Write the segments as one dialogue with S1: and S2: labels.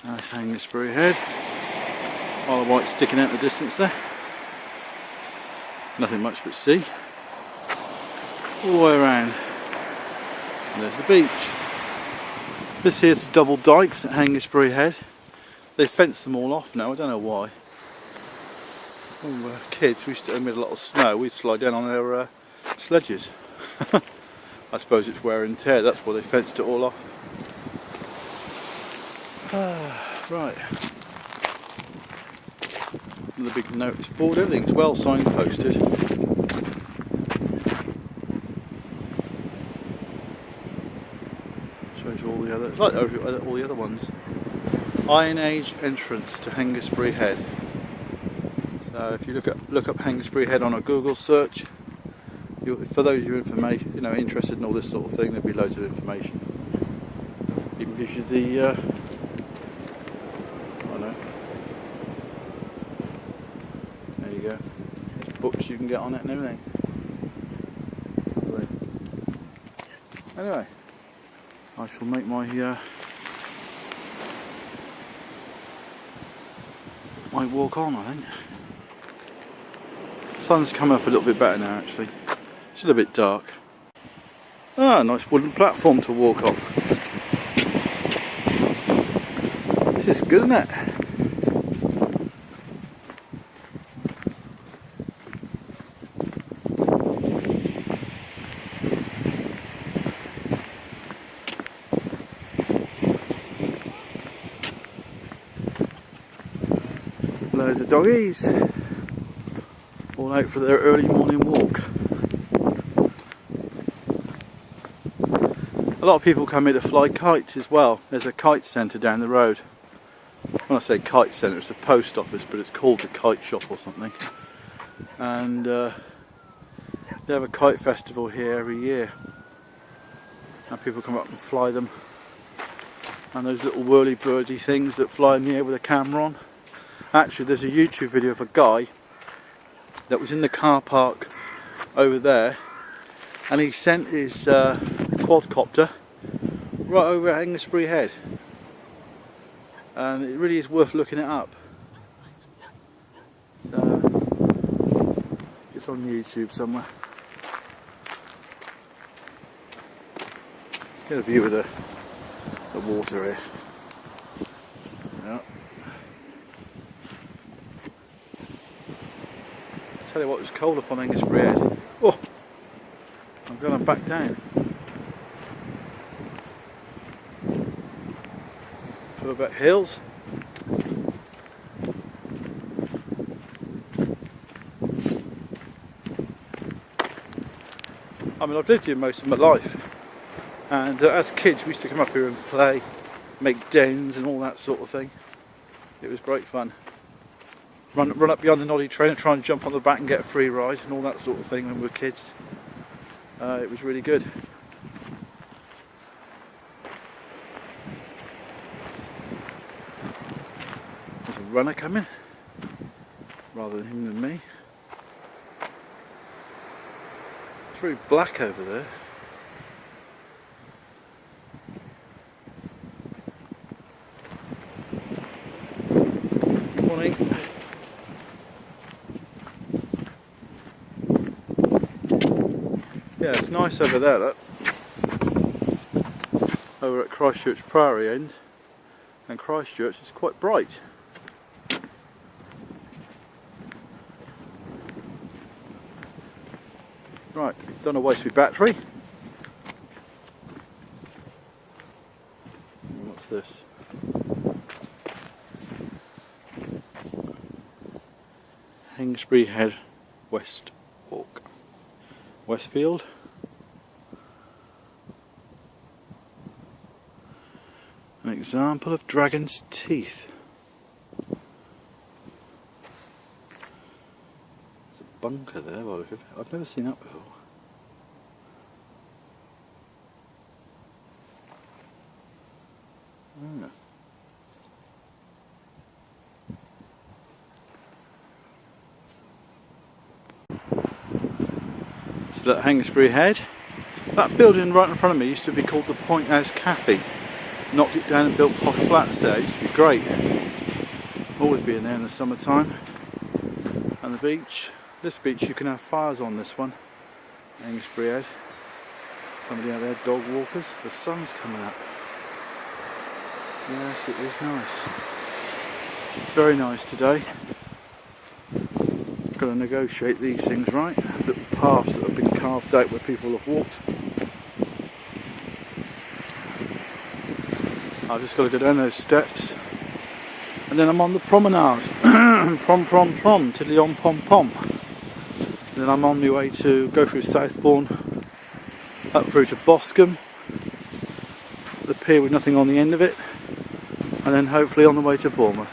S1: That's Hengistbury Head. Isle of Wight sticking out in the distance there. Nothing much but sea. All the way around. And there's the beach. This here's the double dykes at Hengistbury Head. They fenced them all off now, I don't know why. When we were kids, we used to, amid a lot of snow, we'd slide down on our sledges. I suppose it's wear and tear, that's why they fenced it all off. Right. Another big notice board, everything's well signposted. Shows you all the other, it's like all the other ones. Iron Age entrance to Hengistbury Head. So if you look up Hengistbury Head on a Google search, for those of you interested in all this sort of thing, there'll be loads of information. Even gives you the I don't know. There you go. Books you can get on it and everything. Anyway, I shall make my walk on, I think. The sun's come up a little bit better now actually. It's still a bit dark. Ah, nice wooden platform to walk on. This is good, isn't it? Loads of doggies, all out for their early morning walk. A lot of people come here to fly kites as well. There's a kite centre down the road. When I say kite centre, it's a post office, but it's called the Kite Shop or something. And they have a kite festival here every year. And people come up and fly them. And those little whirly-birdy things that fly in the air with a camera on. Actually, there's a YouTube video of a guy that was in the car park over there, and he sent his quadcopter right over at Hengistbury Head, and it really is worth looking it up. It's on YouTube somewhere. Let's get a view of the water here. Yeah. Tell you what, it was cold up on Hengistbury Head. Oh, I'm going back down. Purbeck Hills. I mean, I've lived here most of my life, and as kids we used to come up here and play, make dens and all that sort of thing. It was great fun. Run up behind the noddy train and try and jump on the back and get a free ride and all that sort of thing when we were kids. It was really good. There's a runner coming, rather than him than me. It's very black over there. Morning. Yeah, it's nice over there, look. Over at Christchurch Priory end, and Christchurch is quite bright. Right, don't want to waste my battery. What's this? Hengistbury Head West Walk. Westfield. An example of dragon's teeth. There's a bunker there. Well, I've never seen that before. Oh. So at Hengistbury Head, that building right in front of me used to be called the Point House Cafe. knocked it down and built posh flats there. It used to be great. Always being there in the summertime. And the beach. This beach you can have fires on this one. Amesbury Head. Somebody out there, dog walkers. The sun's coming up. Yes, it is nice. It's very nice today. Got to negotiate these things right. Little paths that have been carved out where people have walked. I've just got to go down those steps. And then I'm on the promenade. Prom, tiddly on pom pom. And then I'm on my way to go through Southbourne, up through to Boscombe, the pier with nothing on the end of it, and then hopefully on the way to Bournemouth.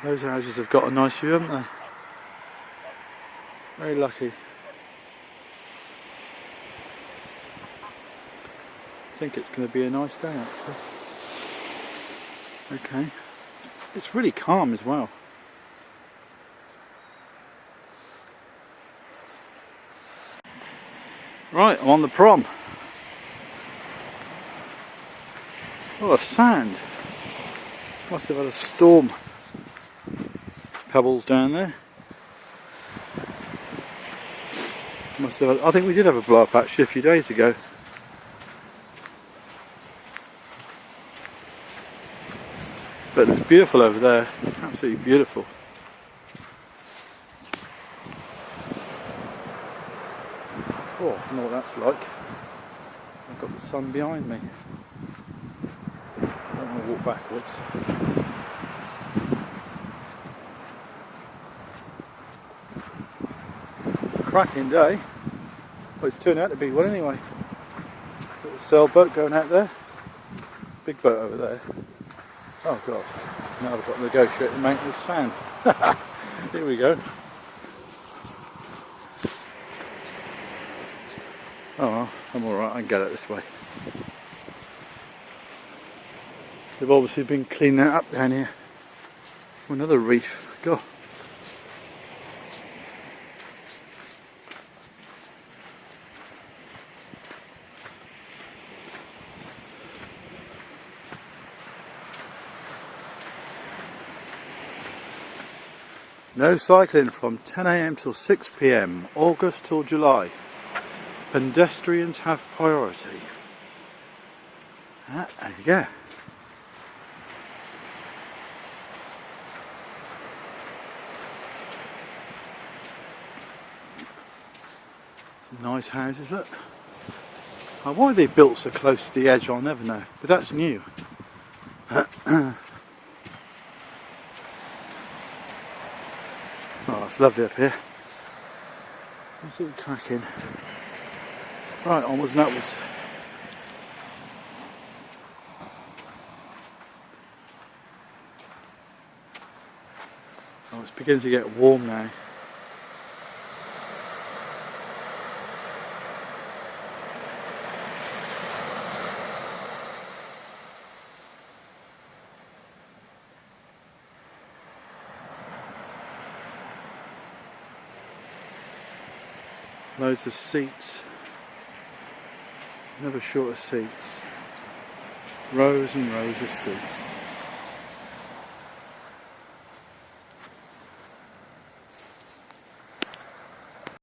S1: Those houses have got a nice view, haven't they? Very lucky. I think it's going to be a nice day actually. Okay. It's really calm as well. Right, I'm on the prom. Oh, the sand. Must have had a storm. Pebbles down there. Must have had, I think we did have a blow up actually a few days ago. But it's beautiful over there. Absolutely beautiful. Oh, I don't know what that's like. I've got the sun behind me. I don't want to walk backwards. It's a cracking day. Well, it's turned out to be one anyway. Little sailboat going out there. Big boat over there. Oh god. Now I've got to negotiate the amount of sand. Here we go. Oh well, I'm alright, I can get it this way. They've obviously been cleaning that up down here. Another reef. God. No cycling from 10 AM till 6 PM, August till July. Pedestrians have priority. There you go. Nice houses, look. Oh, why they built so close to the edge, I'll never know. But that's new. Oh, it's lovely up here. It's all cracking. Right, onwards and upwards. Oh, it's beginning to get warm now. Loads of seats. Never short of seats. Rows and rows of seats.